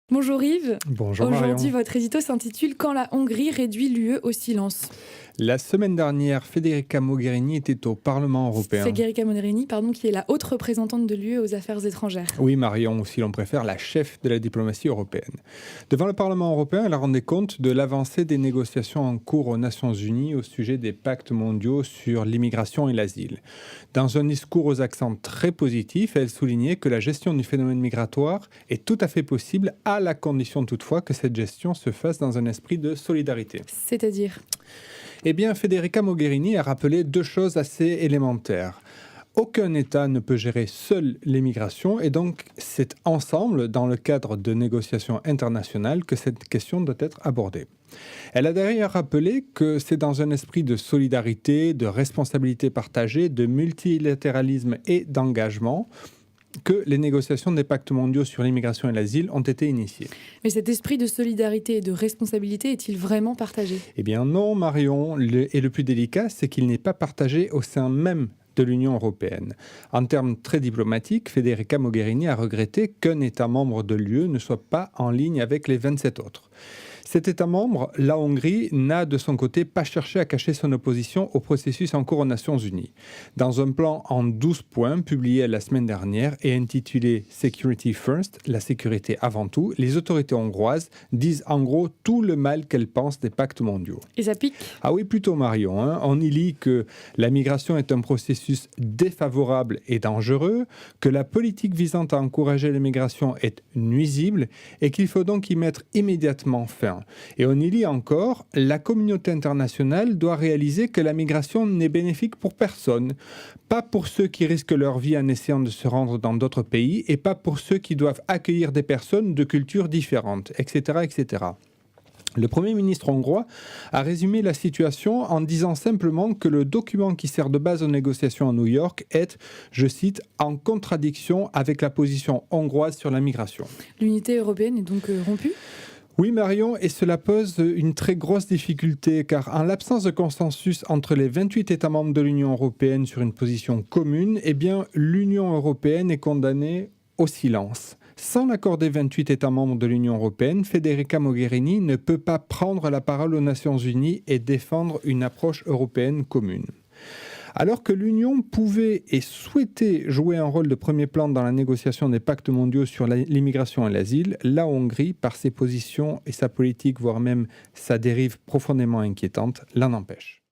Bonjour Yves. Bonjour Aujourd'hui, Marion. votre édito s'intitule Quand la Hongrie réduit l'UE au silence. La semaine dernière, Federica Mogherini était au Parlement européen. Federica Mogherini, qui est la haute représentante de l'UE aux affaires étrangères. Oui, Marion, ou si l'on préfère, la chef de la diplomatie européenne. Devant le Parlement européen, elle rendait compte de l'avancée des négociations en cours aux Nations Unies au sujet des pactes mondiaux sur l'immigration et l'asile. Dans un discours aux accents très positifs, elle soulignait que la gestion du phénomène migratoire est tout à fait possible, à la condition toutefois que cette gestion se fasse dans un esprit de solidarité. C'est-à-dire? Eh bien, Federica Mogherini a rappelé deux choses assez élémentaires. Aucun État ne peut gérer seul les migrations et donc c'est ensemble, dans le cadre de négociations internationales, que cette question doit être abordée. Elle a d'ailleurs rappelé que c'est dans un esprit de solidarité, de responsabilité partagée, de multilatéralisme et d'engagement que les négociations des pactes mondiaux sur l'immigration et l'asile ont été initiées. Mais cet esprit de solidarité et de responsabilité est-il vraiment partagé? Eh bien non, Marion, et le plus délicat, c'est qu'il n'est pas partagé au sein même de l'Union européenne. En termes très diplomatiques, Federica Mogherini a regretté qu'un État membre de l'UE ne soit pas en ligne avec les 27 autres. Cet État membre, la Hongrie, n'a de son côté pas cherché à cacher son opposition au processus en cours aux Nations Unies. Dans un plan en 12 points publié la semaine dernière et intitulé Security First, la sécurité avant tout, les autorités hongroises disent en gros tout le mal qu'elles pensent des pactes mondiaux. Et ça pique? Ah oui, plutôt Marion. On y lit que la migration est un processus défavorable et dangereux, que la politique visant à encourager l'immigration est nuisible et qu'il faut donc y mettre immédiatement fin. Et on y lit encore, la communauté internationale doit réaliser que la migration n'est bénéfique pour personne, pas pour ceux qui risquent leur vie en essayant de se rendre dans d'autres pays et pas pour ceux qui doivent accueillir des personnes de cultures différentes, etc., etc. Le Premier ministre hongrois a résumé la situation en disant simplement que le document qui sert de base aux négociations à New York est, je cite, en contradiction avec la position hongroise sur la migration. L'unité européenne est donc rompue? Oui Marion, et cela pose une très grosse difficulté car en l'absence de consensus entre les 28 États membres de l'Union européenne sur une position commune, eh bien l'Union européenne est condamnée au silence. Sans l'accord des 28 États membres de l'Union européenne, Federica Mogherini ne peut pas prendre la parole aux Nations Unies et défendre une approche européenne commune. Alors que l'Union pouvait et souhaitait jouer un rôle de premier plan dans la négociation des pactes mondiaux sur l'immigration et l'asile, la Hongrie, par ses positions et sa politique, voire même sa dérive profondément inquiétante, l'en empêche.